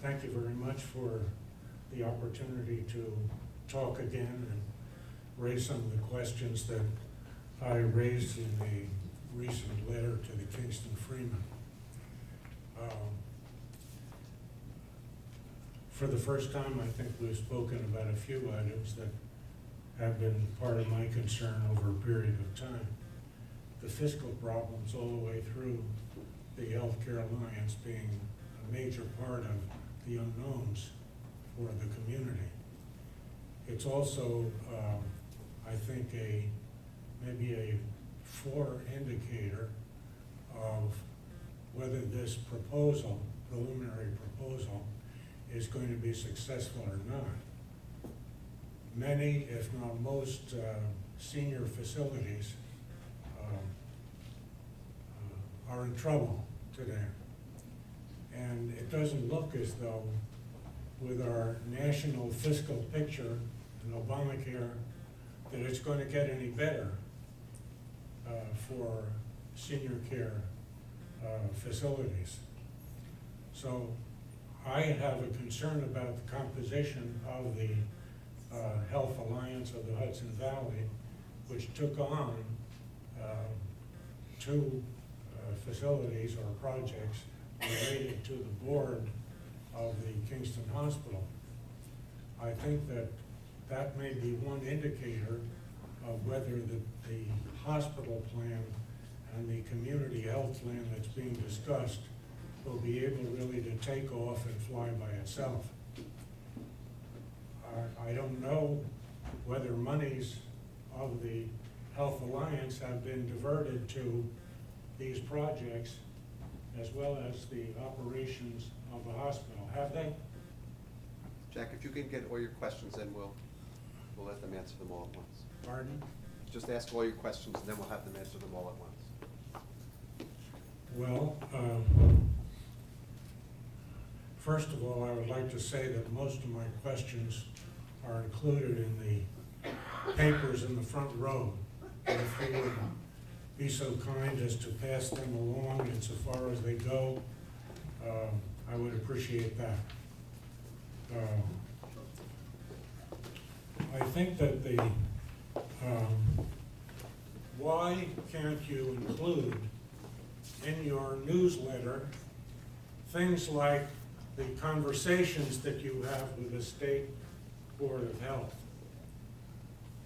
Thank you very much for the opportunity to talk again and raise some of the questions that I raised in the recent letter to the Kingston Freeman. For the first time, I think we've spoken about a few items that have been part of my concern over a period of time. The fiscal problems all the way through the Healthcare Alliance being a major part of the unknowns for the community. It's also, I think, maybe a indicator of whether this proposal, preliminary proposal, is going to be successful or not. Many, if not most, senior facilities are in trouble today. And it doesn't look as though, with our national fiscal picture and Obamacare, that it's going to get any better for senior care facilities. So I have a concern about the composition of the Health Alliance of the Hudson Valley, which took on two facilities or projects related to the board of the Kingston Hospital. I think that that may be one indicator of whether the hospital plan and the community health plan that's being discussed will be able really to take off and fly by itself. I don't know whether monies of the Health Alliance have been diverted to these projects as well as the operations of the hospital. Have they? Jack, if you can get all your questions, then we'll let them answer them all at once. Pardon? Just ask all your questions, and then we'll have them answer them all at once. Well, first of all, I would like to say that most of my questions are included in the papers in the front row. And if you would be so kind as to pass them along insofar as they go, I would appreciate that. I think that why can't you include in your newsletter things like the conversations that you have with the State Board of Health?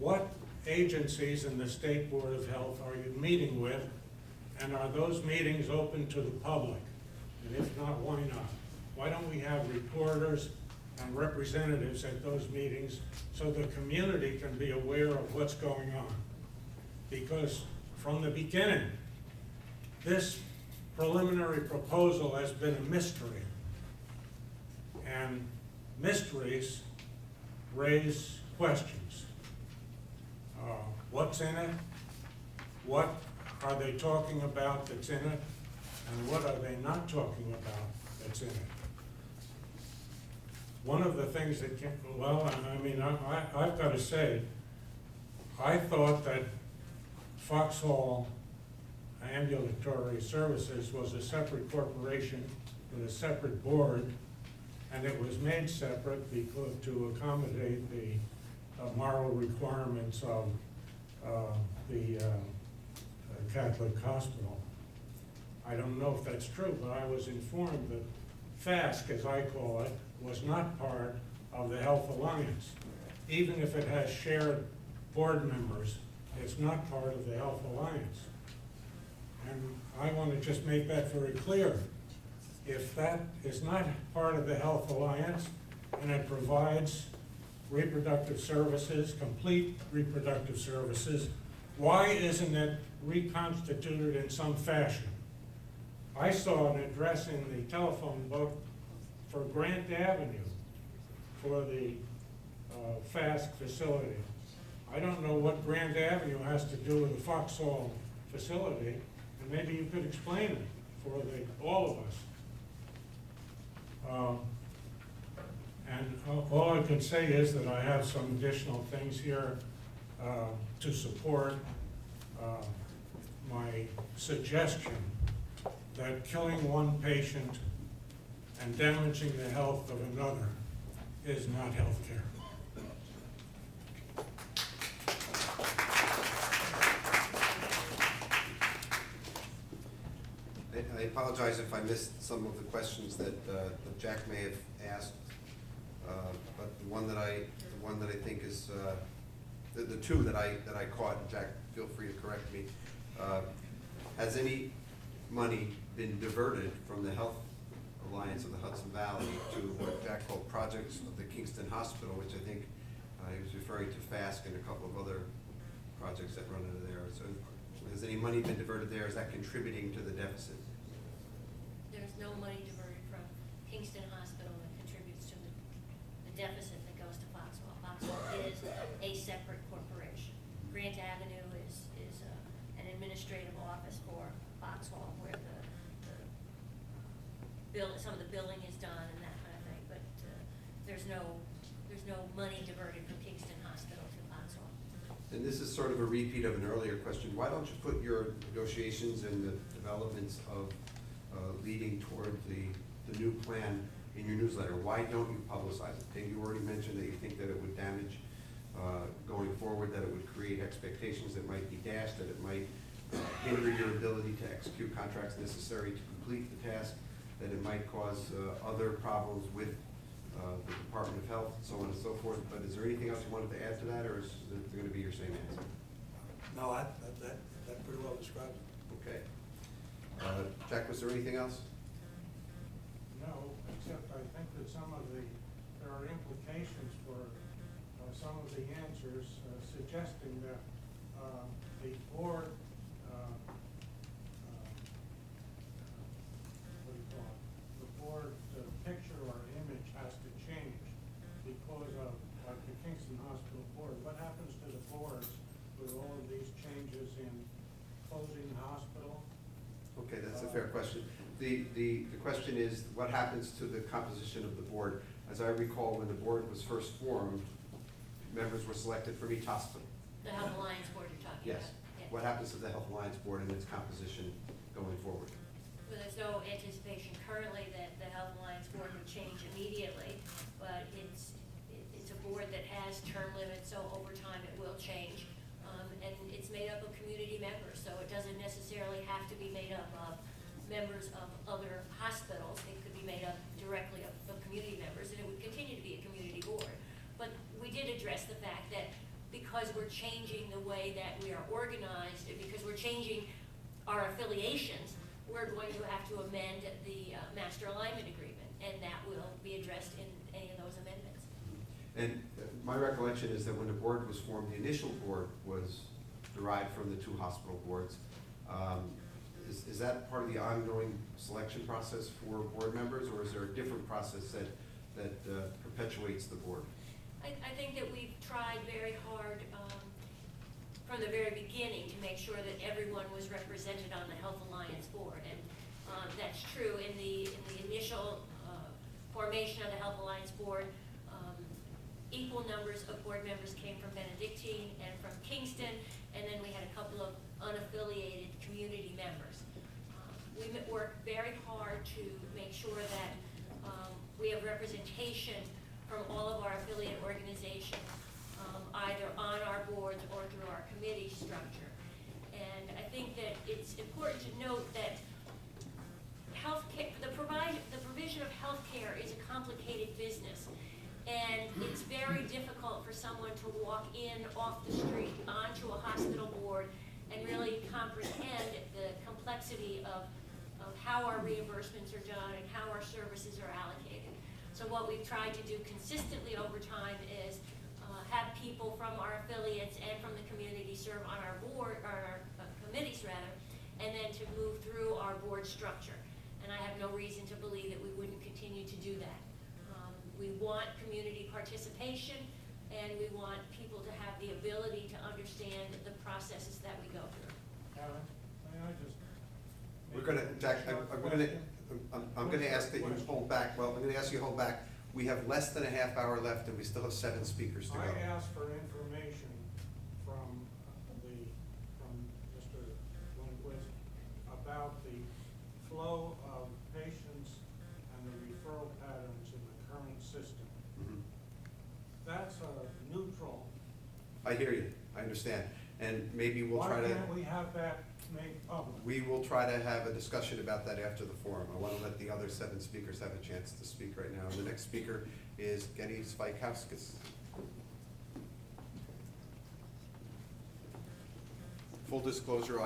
What agencies in the State Board of Health are you meeting with, and are those meetings open to the public? And if not, why not? Why don't we have reporters and representatives at those meetings so the community can be aware of what's going on? Because from the beginning, this preliminary proposal has been a mystery. And mysteries raise questions. What's in it? What are they talking about that's in it? And what are they not talking about that's in it? One of the things that I've got to say, I thought that Foxhall Ambulatory Services was a separate corporation with a separate board, and it was made separate because to accommodate the moral requirements of the Catholic hospital. I don't know if that's true, but I was informed that FASC, as I call it, was not part of the Health Alliance. Even if it has shared board members, it's not part of the Health Alliance. And I want to just make that very clear. If that is not part of the Health Alliance and it provides reproductive services, complete reproductive services, why isn't it reconstituted in some fashion? I saw an address in the telephone book for Grant Avenue for the FASC facility. I don't know what Grant Avenue has to do with the Foxhall facility, and maybe you could explain it for all of us. And all I can say is that I have some additional things here to support my suggestion that killing one patient and damaging the health of another is not health care. I apologize if I missed some of the questions that Jack may have asked, but the one that I think is, the two that I caught, and Jack, feel free to correct me. Has any money been diverted from the Health Alliance of the Hudson Valley to what Jack called projects of the Kingston Hospital, which I think he was referring to FASC and a couple of other projects that run into there. So has any money been diverted there? Is that contributing to the deficit? There's no money diverted from Kingston Hospital that contributes to the deficit that goes to Foxwell. Foxwell is a separate corporation. Grant Avenue is an administrative office for Foxwell where some of the billing is done and that kind of thing, but there's no money diverted from Kingston Hospital to Foxwell. And this is sort of a repeat of an earlier question. Why don't you put your negotiations and the developments of leading toward the new plan in your newsletter? Why don't you publicize it? Dave, you already mentioned that you think that it would damage going forward, that it would create expectations that might be dashed, that it might hinder your ability to execute contracts necessary to complete the task, that it might cause other problems with the Department of Health, so on and so forth. But is there anything else you wanted to add to that, or is it going to be your same answer? No, that pretty well describes it. Okay. Jack, was there anything else? No, except I think that there are implications for some of the answers suggesting that the board, the board picture or image has to change because of, like the Kingston Hospital Board. What happens to the boards with all of these changes in closing the hospital? Okay, that's a fair question. The question is, what happens to the composition of the board? As I recall, when the board was first formed, members were selected from each hospital. The Health Alliance Board you're talking Yes. about? Yeah. What happens to the Health Alliance Board and its composition going forward? Well, there's no anticipation currently that the Health Alliance Board would change immediately, but it's a board that has term limits, so over time it will change. And it's made up of community members, so it doesn't necessarily have to be made up of members of other hospitals. It could be made up directly of community members, and it would continue to be a community board. But we did address the fact that because we're changing the way that we are organized, and because we're changing our affiliations, we're going to have to amend the master alignment agreement, and that will be addressed in any of those amendments. And my recollection is that when the board was formed, the initial board was derived from the two hospital boards. Is that part of the ongoing selection process for board members, or is there a different process that perpetuates the board? I think that we've tried very hard from the very beginning to make sure that everyone was represented on the Health Alliance Board. And that's true in the initial formation of the Health Alliance Board. Equal numbers of board members came from Benedictine and from Kingston, and then we had a couple of unaffiliated community members. We worked very hard to make sure that we have representation from all of our affiliate organizations, either on our boards or through our committee structure. And I think that it's important to note that healthcare, the provision of healthcare is a complicated business. And it's very difficult for someone to walk in off the street onto a hospital board and really comprehend the complexity of how our reimbursements are done and how our services are allocated. So what we've tried to do consistently over time is have people from our affiliates and from the community serve on our board, or our committees rather, and then to move through our board structure. And I have no reason to believe that we wouldn't continue to do that. We want community participation, and we want people to have the ability to understand the processes that we go through. Karen, may I just? We're gonna, Jack, I'm gonna ask that you hold back. Well, I'm gonna ask you to hold back. We have less than a half hour left, and we still have 7 speakers to go. I asked for information from Mr. Lindquist about the flow of patients and the referrals understand. And maybe we'll Why try to. can't we have that made public? We will try to have a discussion about that after the forum. I want to let the other 7 speakers have a chance to speak right now. And the next speaker is Getty Spikowskis. Full disclosure,